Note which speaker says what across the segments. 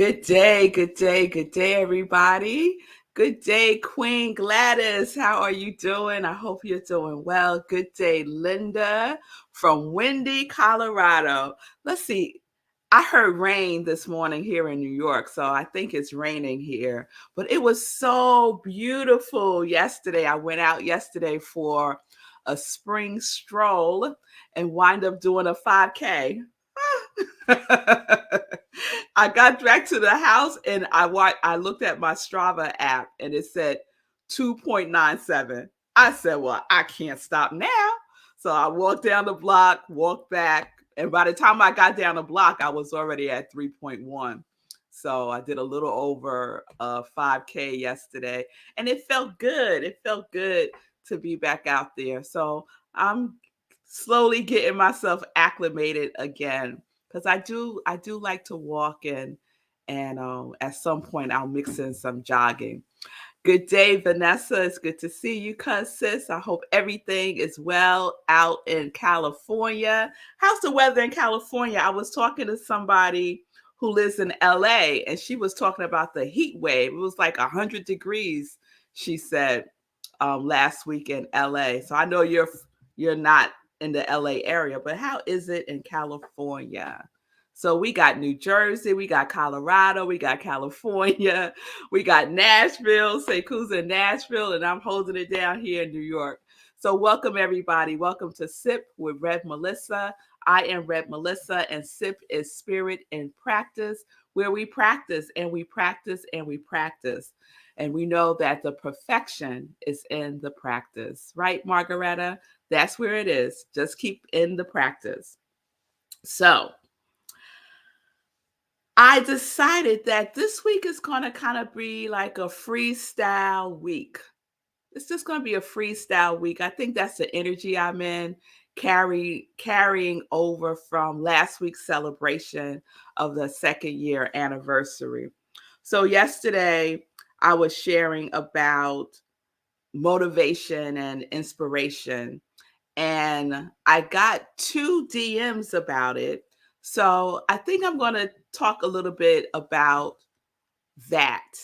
Speaker 1: Good day, good day, good day, everybody. Good day, Queen Gladys. How are you doing? I hope you're doing well. Good day, Linda from windy Colorado. Let's see. I heard rain this morning here in New York, so I think it's raining here. But it was so beautiful yesterday. I went out yesterday for a spring stroll and wind up doing a 5K. I got back to the house and I looked at my Strava app and it said 2.97. I said, well, I can't stop now. So I walked down the block, walked back, and by the time I got down the block, I was already at 3.1. So I did a little over 5K yesterday and it felt good. It felt good to be back out there. So I'm slowly getting myself acclimated again because I do like to walk and at some point I'll mix in some jogging. Good day, Vanessa. It's good to see you, cuz sis. I hope everything is well out in California. How's the weather in California? I was talking to somebody who lives in LA and she was talking about the heat wave. It was like 100 degrees, she said, last week in LA. So I know you're not in the LA area, but how is it in California? So we got New Jersey, we got Colorado, we got California, we got Nashville, Seiku's in Nashville, and I'm holding it down here in New York. So welcome everybody. Welcome to Sip with Rev Melissa. I am Rev Melissa, and Sip is Spirit in Practice, where we practice and we practice and we practice. And we know that the perfection is in the practice, right, Margareta? That's where it is. Just keep in the practice. So I decided that this week is going to kind of be like a freestyle week. It's just going to be a freestyle week. I think that's the energy I'm in, carrying over from last week's celebration of the second year anniversary. So yesterday I was sharing about motivation and inspiration, and I got 2 DMs about it. So I think I'm going to talk a little bit about that.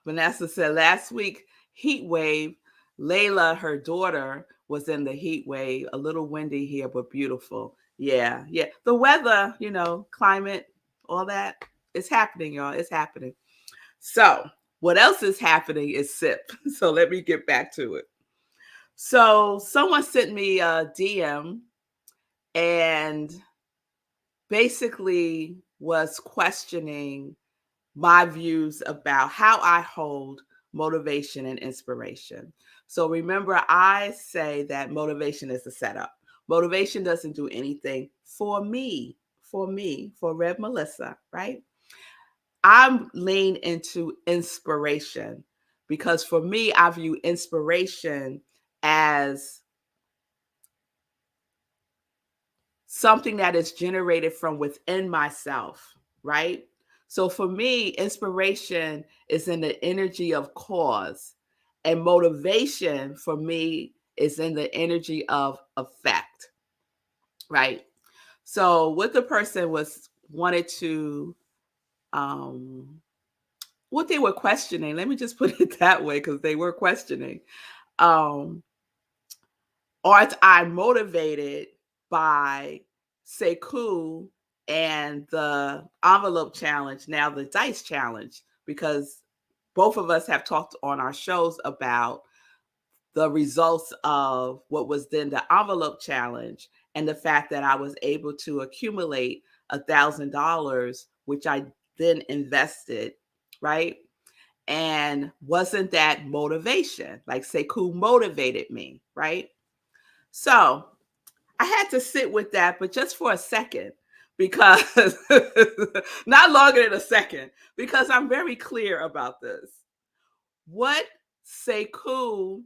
Speaker 1: Vanessa said last week, heat wave. Layla, her daughter, was in the heat wave. A little windy here, but beautiful. Yeah, yeah. The weather, climate, all that, it's happening, y'all. It's happening. So what else is happening is SIP. So let me get back to it. So someone sent me a DM and basically was questioning my views about how I hold motivation and inspiration. So remember, I say that motivation is a setup. Motivation doesn't do anything for me, for Rev Melissa, right? I'm lean into inspiration because for me, I view inspiration as something that is generated from within myself, right? So for me, inspiration is in the energy of cause, and motivation for me is in the energy of effect, right? So what the person wanted to what they were questioning, let me just put it that way because they were questioning. Um, Are I motivated by Sekou and the envelope challenge, now the dice challenge? Because both of us have talked on our shows about the results of what was then the envelope challenge and the fact that I was able to accumulate $1,000, which I then invested, right? And wasn't that motivation? Like Sekou motivated me, right? So I had to sit with that, but just for a second, because not longer than a second, because I'm very clear about this. What Sekou,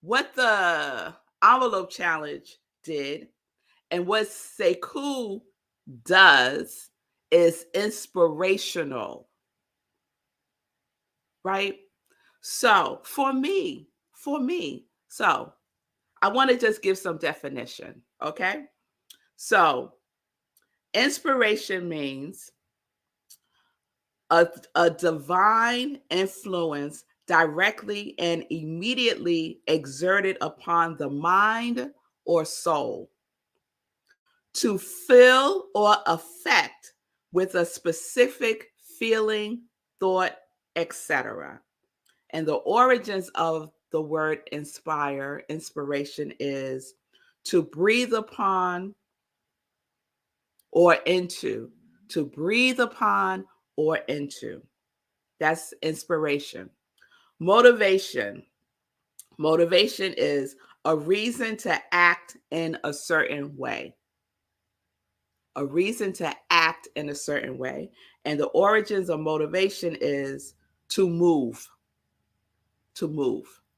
Speaker 1: what the envelope challenge did, and what Sekou does is inspirational, right? So so I want to just give some definition, okay? So Inspiration means a divine influence directly and immediately exerted upon the mind or soul to fill or affect with a specific feeling, thought, etc. And the origins of the word inspire, inspiration is to breathe upon or into, to breathe upon or into. That's inspiration. Motivation. Motivation is a reason to act in a certain way. A reason to act in a certain way. And the origins of motivation is to move,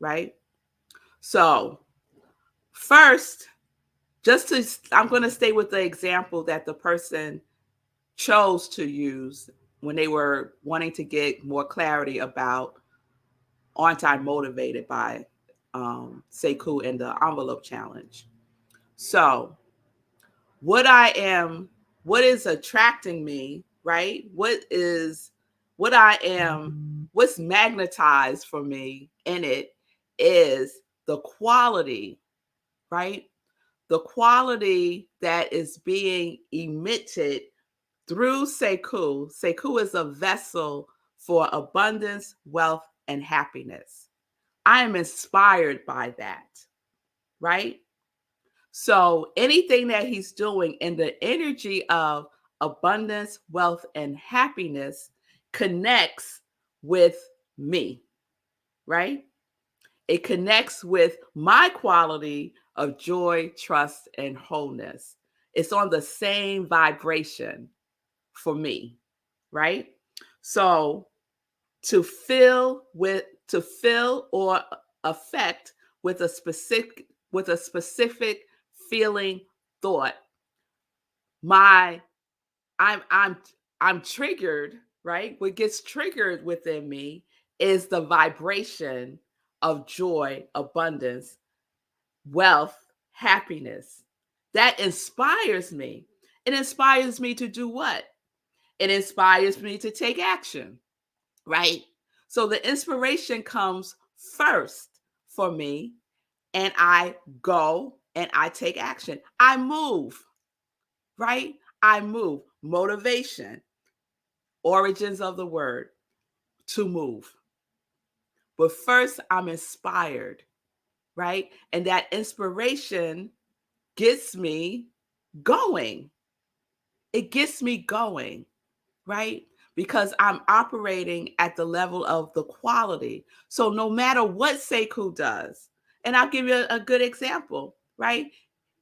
Speaker 1: right? So, first, I'm going to stay with the example that the person chose to use when they were wanting to get more clarity about aren't I motivated by Sekou and the envelope challenge. So what is attracting me, right? What's magnetized for me in it is the quality, right? The quality that is being emitted through Sekou. Sekou is a vessel for abundance, wealth, and happiness. I am inspired by that, right? So anything that he's doing in the energy of abundance, wealth, and happiness connects with me, right? It connects with my quality of joy, trust, and wholeness. It's on the same vibration for me, right? So to fill or affect with a specific feeling, thought, my I'm I'm triggered, right? What gets triggered within me is the vibration of joy, abundance, wealth, happiness. That inspires me. It inspires me to do what? It inspires me to take action, right? So the inspiration comes first for me, and I go and I take action. I move, right? I move. Motivation, origins of the word, to move. But first, I'm inspired, right? And that inspiration gets me going. It gets me going, right? Because I'm operating at the level of the quality. So no matter what Sekou does, and I'll give you a good example, right?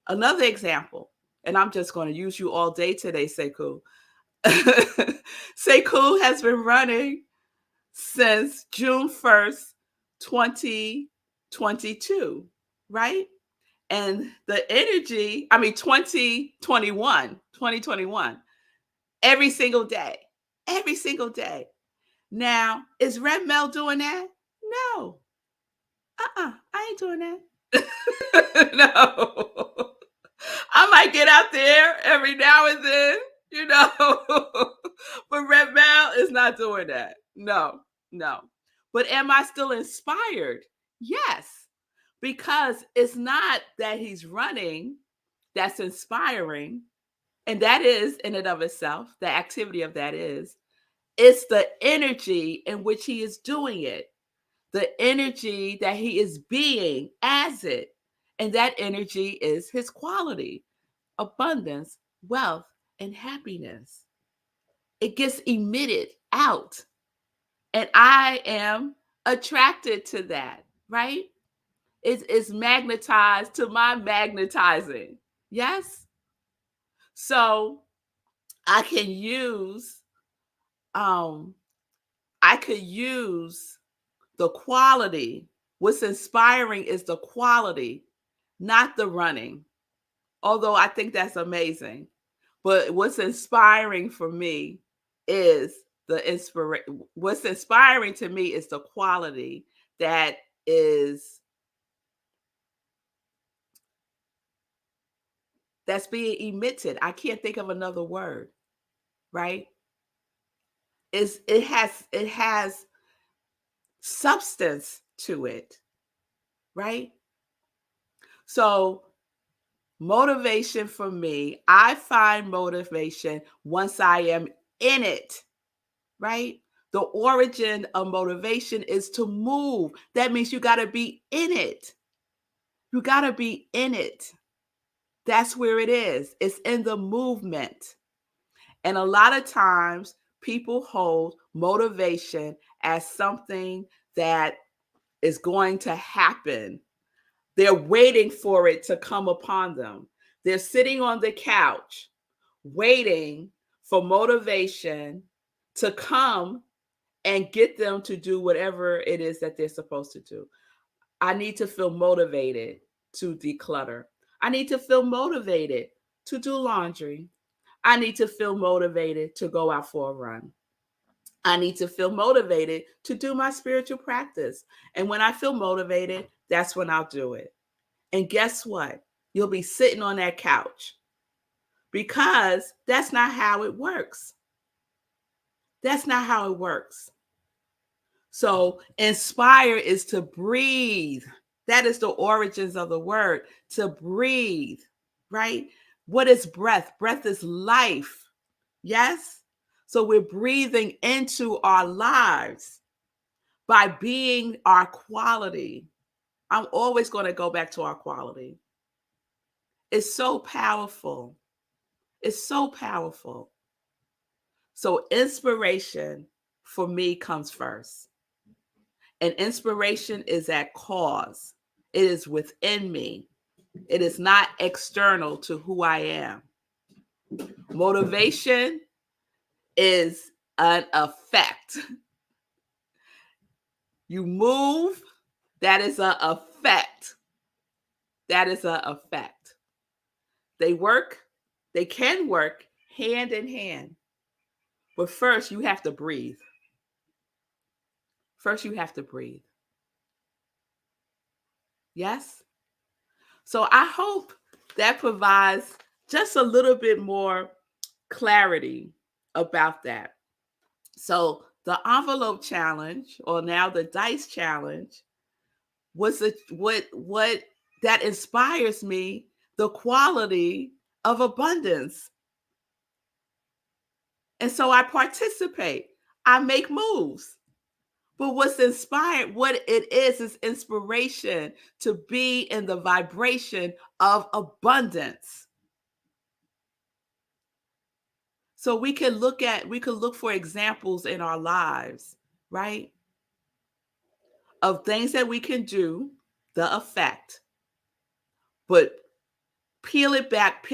Speaker 1: Another example, and I'm just going to use you all day today, Sekou. Sekou has been running since June 1st, 2022, right? And the energy, 2021, every single day. Now, is Red Mel doing that? No. I ain't doing that. No. I might get out there every now and then, you know, but Red Mel is not doing that. No, no. But am I still inspired? Yes, because it's not that he's running that's inspiring, and that is in and of itself, the activity of that is, it's the energy in which he is doing it, the energy that he is being as it, and that energy is his quality, abundance, wealth, and happiness. It gets emitted out. And I am attracted to that, right? It's magnetized to my magnetizing. Yes? So I can use, um, I could use the quality. What's inspiring is the quality, not the running. Although I think that's amazing. But what's inspiring for me is what's inspiring to me is the quality that is that's being emitted. I can't think of another word, right? It has substance to it, right? So motivation for me, I find motivation once I am in it, right? The origin of motivation is to move. That means you got to be in it. You got to be in it. That's where it is. It's in the movement. And a lot of times people hold motivation as something that is going to happen. They're waiting for it to come upon them. They're sitting on the couch waiting for motivation to come and get them to do whatever it is that they're supposed to do. I need to feel motivated to declutter. I need to feel motivated to do laundry. I need to feel motivated to go out for a run. I need to feel motivated to do my spiritual practice. And when I feel motivated, that's when I'll do it. And guess what? You'll be sitting on that couch because that's not how it works. That's not how it works. So, inspire is to breathe. That is the origins of the word, to breathe, right? What is breath? Breath is life. Yes? So, we're breathing into our lives by being our quality. I'm always going to go back to our quality. It's so powerful. It's so powerful. So, inspiration for me comes first. And inspiration is at cause. It is within me. It is not external to who I am. Motivation is an effect. You move, that is an effect. That is an effect. They work, they can work hand in hand. But first, you have to breathe. First, you have to breathe. Yes? So I hope that provides just a little bit more clarity about that. So the envelope challenge, or now the dice challenge, was what that inspires me, the quality of abundance. And so I participate. I make moves. But what's inspired, what it is inspiration to be in the vibration of abundance. So we could look for examples in our lives, right? Of things that we can do, the effect. But peel it back,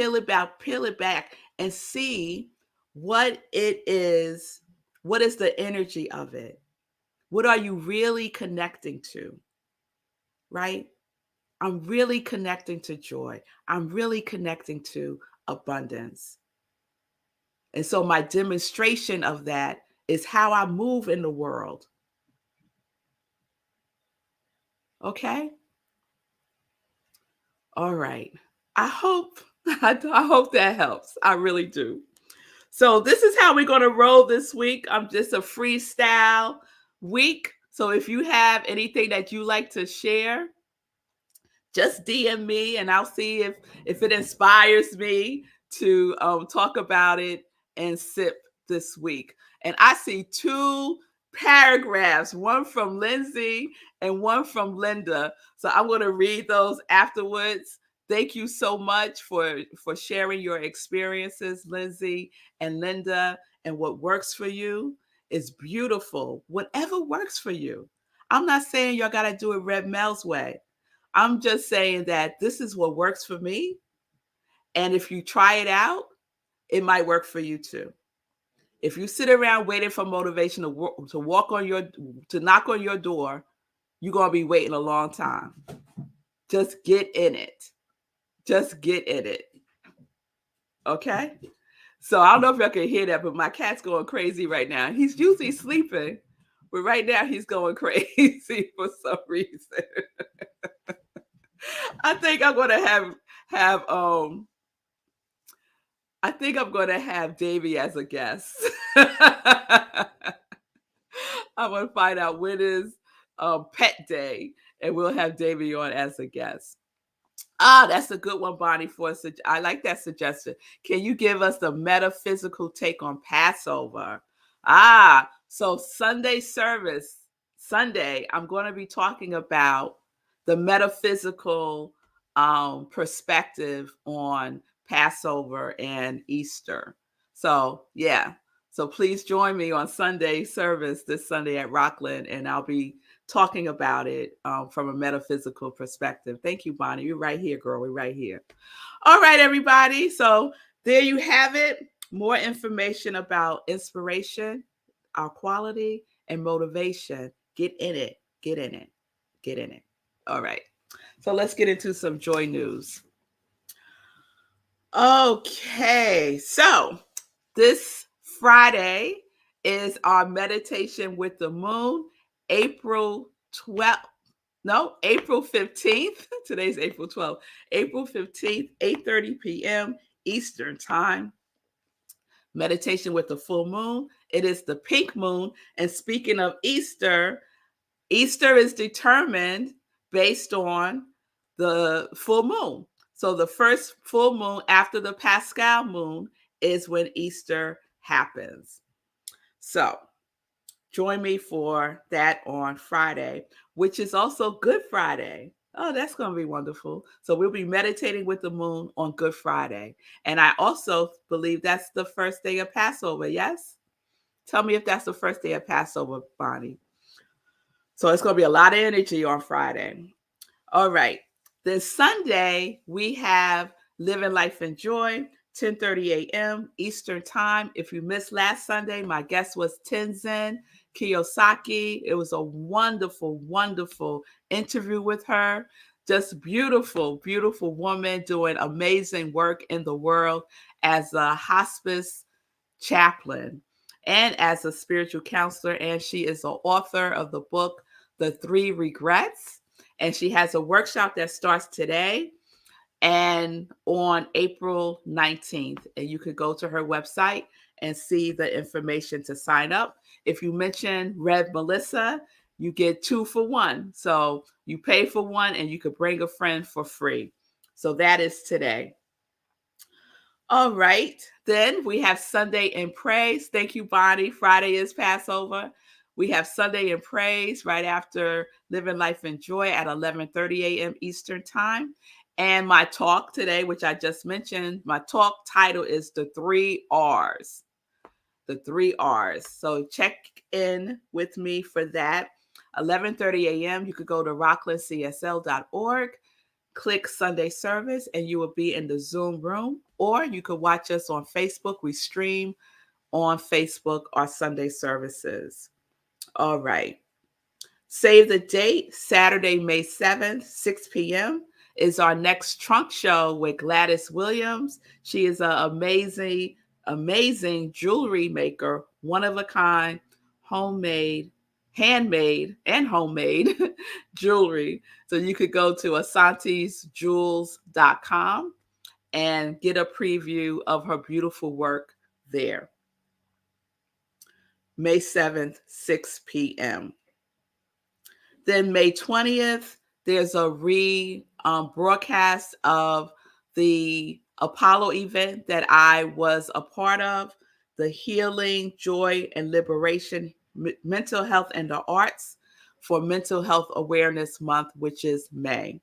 Speaker 1: and see what it is. What is the energy of it? What are you really connecting to? Right? I'm really connecting to joy. I'm really connecting to abundance. And so my demonstration of that is how I move in the world. Okay? All right. I hope that helps. I really do. So this is how we're going to roll this week. I'm just a freestyle week. So if you have anything that you like to share, just DM me and I'll see if it inspires me to talk about it and sip this week. And I see 2 paragraphs, one from Lindsay and one from Linda. So I'm going to read those afterwards. Thank you so much for sharing your experiences, Lindsay and Linda, and what works for you is beautiful. Whatever works for you. I'm not saying y'all got to do it Red Mel's way. I'm just saying that this is what works for me. And if you try it out, it might work for you too. If you sit around waiting for motivation to knock on your door, you're going to be waiting a long time. Just get in it. Just get in it. Okay? So I don't know if y'all can hear that, but my cat's going crazy right now. He's usually sleeping, but right now he's going crazy for some reason. I think I'm going to have I think I'm going to have Davy as a guest. I want to find out when is Pet Day, and we'll have Davy on as a guest. Ah, that's a good one, Bonnie. I like that suggestion. Can you give us the metaphysical take on Passover? So Sunday service, Sunday, I'm going to be talking about the metaphysical perspective on Passover and Easter. So, yeah. So please join me on Sunday service this Sunday at Rockland, and I'll be talking about it from a metaphysical perspective. Thank you, Bonnie. You're right here, girl. We're right here. All right, everybody. So there you have it. More information about inspiration, our quality, and motivation. Get in it. Get in it. Get in it. All right. So let's get into some joy news. Okay. So this Friday is our meditation with the moon, April 12th. No, April 15th. Today's April 12th. April 15th, 8:30 p.m. Eastern Time. Meditation with the full moon. It is the pink moon. And speaking of Easter, Easter is determined based on the full moon. So the first full moon after the Pascal moon is when Easter happens. So join me for that on Friday, which is also Good Friday. Oh, that's going to be wonderful. So we'll be meditating with the moon on Good Friday. And I also believe that's the first day of Passover, yes? Tell me if that's the first day of Passover, Bonnie. So it's going to be a lot of energy on Friday. All right. Then Sunday, we have Living Life in Joy, 10:30 a.m. Eastern Time. If you missed last Sunday, my guest was Tenzin Kiyosaki. It was a wonderful, wonderful interview with her. Just beautiful, beautiful woman doing amazing work in the world as a hospice chaplain and as a spiritual counselor. And she is the author of the book, The 3 Regrets. And she has a workshop that starts today and on April 19th. And you could go to her website and see the information to sign up. If you mention Rev Melissa, you get 2 for 1. So you pay for one and you could bring a friend for free. So that is today. All right. Then we have Sunday in Praise. Thank you, Bonnie. Friday is Passover. We have Sunday in Praise right after Living Life in Joy at 11:30 a.m. Eastern Time. And my talk today, which I just mentioned, my talk title is The 3 R's. The 3 R's. So check in with me for that. 11:30 a.m. You could go to rocklandcsl.org, click Sunday service, and you will be in the Zoom room. Or you could watch us on Facebook. We stream on Facebook our Sunday services. All right. Save the date, Saturday, May 7th, 6 p.m. is our next trunk show with Gladys Williams. She is an amazing, amazing jewelry maker, one of a kind, homemade, handmade, and homemade jewelry. So you could go to asantisjewels.com and get a preview of her beautiful work there. May 7th, 6 p.m. Then May 20th, there's a broadcast of the Apollo event that I was a part of, the Healing, Joy, and Liberation, Mental Health and the Arts for Mental Health Awareness Month, which is May.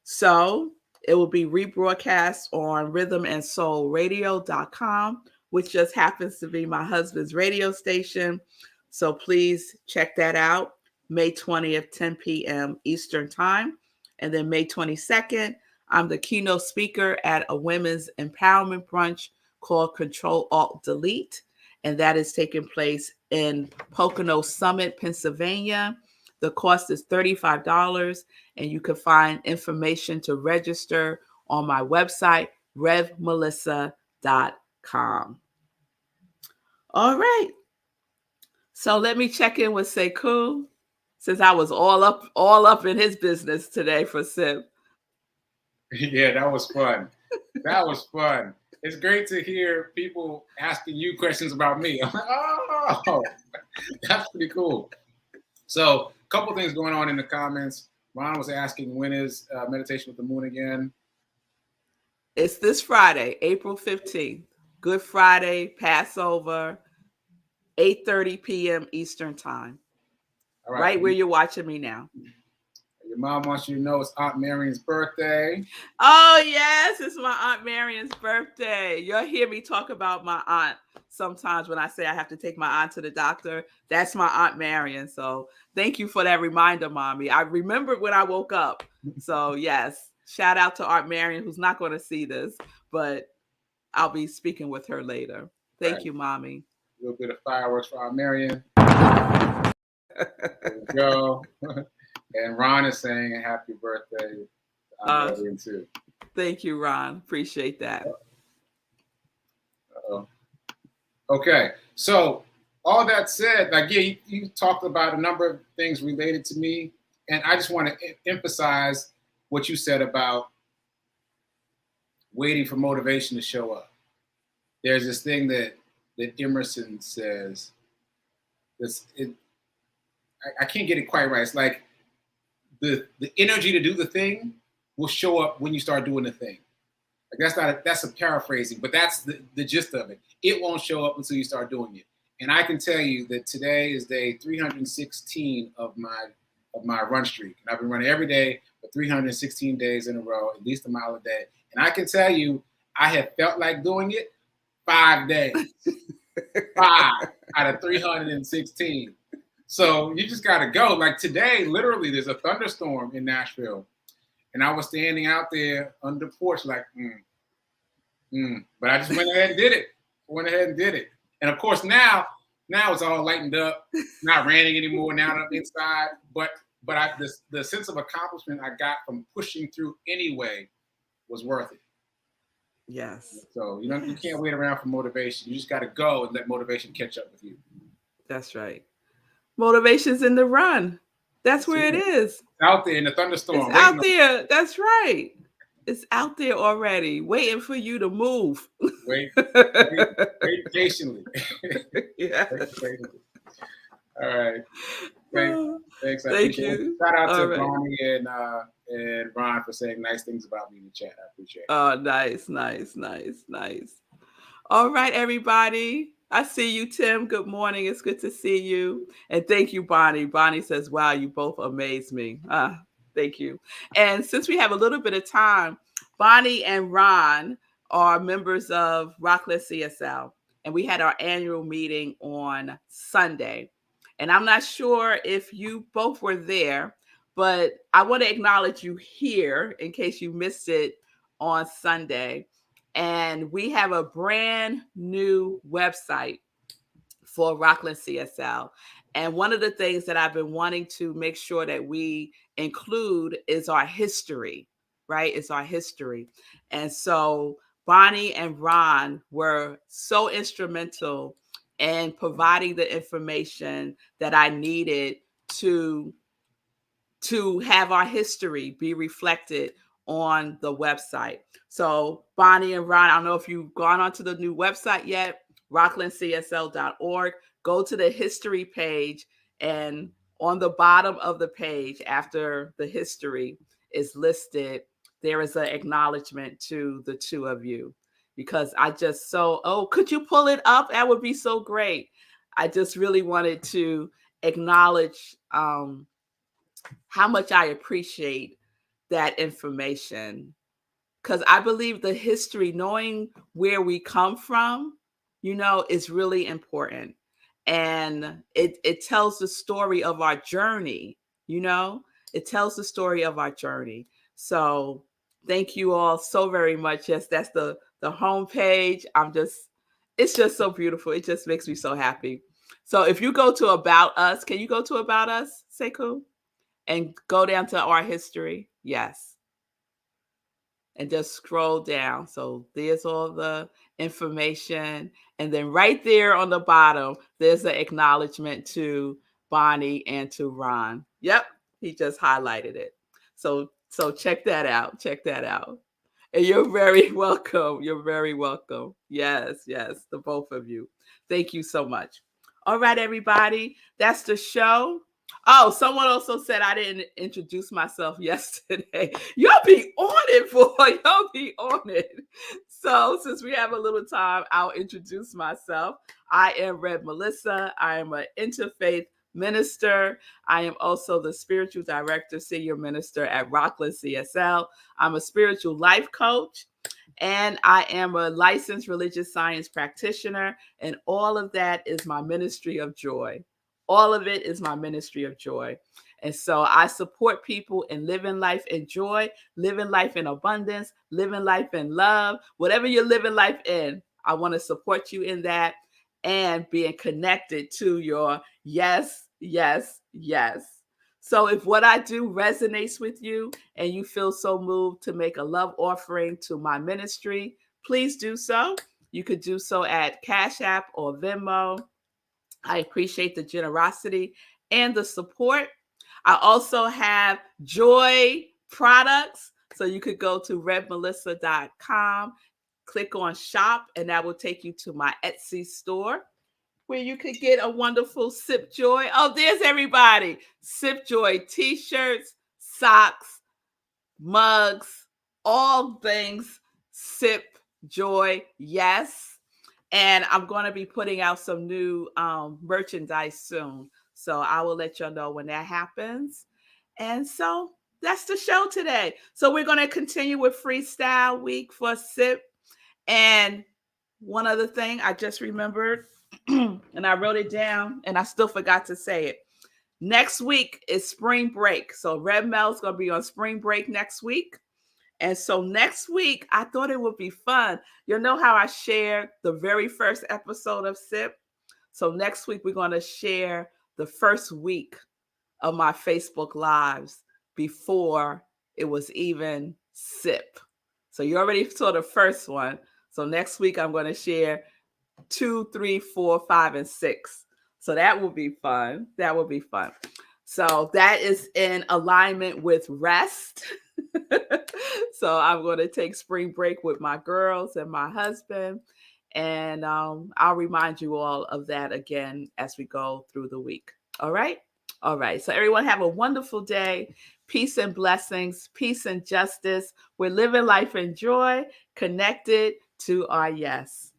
Speaker 1: So it will be rebroadcast on rhythmandsoulradio.com, which just happens to be my husband's radio station. So please check that out. May 20th, 10 p.m. Eastern Time. And then May 22nd, I'm the keynote speaker at a women's empowerment brunch called Control Alt Delete. And that is taking place in Pocono Summit, Pennsylvania. The cost is $35, and you can find information to register on my website, revmelissa.com. All right. So let me check in with Sekou, since I was all up in his business today for Sip.
Speaker 2: Yeah, that was fun. That was fun. it's great to hear people asking you questions about me. I'm like, oh, that's pretty cool. So, a couple things going on in the comments. Ron was asking, when is meditation with the moon again?
Speaker 1: It's this Friday, April 15th. Good Friday, Passover, 8:30 p.m. Eastern Time.
Speaker 2: All right.
Speaker 1: Right where you're watching me now.
Speaker 2: Your mom wants you to know it's Aunt Marion's birthday.
Speaker 1: Oh, yes, it's my Aunt Marion's birthday. You'll hear me talk about my aunt sometimes when I say I have to take my aunt to the doctor. That's my Aunt Marion. So thank you for that reminder, Mommy. I remembered when I woke up. So, yes, shout out to Aunt Marion, who's not going to see this, but I'll be speaking with her later. Thank you, Mommy.
Speaker 2: A little bit of fireworks for Aunt Marion. There we go. And Ron is saying happy birthday to Aunt Marion too.
Speaker 1: Thank you, Ron. Appreciate that.
Speaker 2: Uh-oh. Okay, so all that said, like, yeah, you talked about a number of things related to me, and I just want to emphasize what you said about waiting for motivation to show up. There's this thing that Emerson says. I can't get it quite right. It's like the energy to do the thing will show up when you start doing the thing. Like that's a paraphrasing, but that's the gist of it. It won't show up until you start doing it. And I can tell you that today is day 316 of my run streak. And I've been running every day for 316 days in a row, at least a mile a day. And I can tell you, I have felt like doing it 5 days. 5 out of 316. So you just got to go. Like today, literally, there's a thunderstorm in Nashville. And I was standing out there under the porch like, But I just went ahead and did it. And of course, now it's all lightened up, not raining anymore. Now I'm inside. But the sense of accomplishment I got from pushing through anyway was worth it.
Speaker 1: Yes.
Speaker 2: So you can't wait around for motivation. You just got to go and let motivation catch up with you.
Speaker 1: That's right. Motivation's in the run. That's where it is.
Speaker 2: It's out there in the thunderstorm.
Speaker 1: It's out there. That's right. It's out there already, waiting for you to move.
Speaker 2: Wait patiently.
Speaker 1: Yeah.
Speaker 2: All right. Thanks.
Speaker 1: Thank you.
Speaker 2: Shout out to Bonnie and Ron for saying nice things about me in the chat. I appreciate it.
Speaker 1: Oh, nice. All right, everybody. I see you, Tim. Good morning. It's good to see you. And thank you, Bonnie. Bonnie says, wow, you both amaze me. Thank you. And since we have a little bit of time, Bonnie and Ron are members of Rocklet CSL. And we had our annual meeting on Sunday. And I'm not sure if you both were there, but I want to acknowledge you here in case you missed it on Sunday. And we have a brand new website for Rockland CSL. And one of the things that I've been wanting to make sure that we include is our history, right? It's our history. And so Bonnie and Ron were so instrumental in providing the information that I needed to have our history be reflected on the website. So Bonnie and Ron, I don't know if you've gone onto the new website yet, rocklandcsl.org. Go to the history page, and on the bottom of the page, after the history is listed, there is an acknowledgement to the two of you. Because I just could you pull it up? That would be so great. I just really wanted to acknowledge how much I appreciate that information, because I believe the history, knowing where we come from, is really important. And it tells the story of our journey, it tells the story of our journey. So thank you all so very much. Yes, that's the homepage. It's just so beautiful. It just makes me so happy. So if you go to About Us, can you go to About Us, Sekou? And go down to our history. Yes. And just scroll down. So there's all the information. And then right there on the bottom, there's an acknowledgement to Bonnie and to Ron. Yep. He just highlighted it. So check that out. And you're very welcome. You're very welcome. Yes, yes, the both of you. Thank you so much. All right, everybody. That's the show. Oh, someone also said I didn't introduce myself yesterday. You'll be on it, boy. You'll be on it. So, since we have a little time, I'll introduce myself. I am Rev Melissa. I am an interfaith minister. I am also the spiritual director, senior minister at Rockland CSL. I'm a spiritual life coach, and I am a licensed religious science practitioner. And all of that is my ministry of joy. All of it is my ministry of joy. And so I support people in living life in joy, living life in abundance, living life in love. Whatever you're living life in, I want to support you in that and being connected to your yes, yes, yes. So if what I do resonates with you and you feel so moved to make a love offering to my ministry, please do so. You could do so at Cash App or Venmo. I appreciate the generosity and the support. I also have joy products. So you could go to revmelissa.com, click on shop, and that will take you to my Etsy store where you could get a wonderful Sip Joy. Oh, there's everybody. Sip Joy t-shirts, socks, mugs, all things Sip Joy. Yes. And I'm going to be putting out some new merchandise soon. So I will let y'all know when that happens. And so that's the show today. So we're going to continue with Freestyle Week for SIP. And one other thing I just remembered, and I wrote it down, and I still forgot to say it. Next week is spring break. So Red Mel's going to be on spring break next week. And so next week, I thought it would be fun. You know how I shared the very first episode of SIP? So next week, we're going to share the first week of my Facebook Lives before it was even SIP. So you already saw the first one. So next week, I'm going to share 2, 3, 4, 5, and 6. So that will be fun. That will be fun. So that is in alignment with rest. So I'm going to take spring break with my girls and my husband. And I'll remind you all of that again as we go through the week. All right? All right. So everyone have a wonderful day. Peace and blessings. Peace and justice. We're living life in joy, connected to our yes.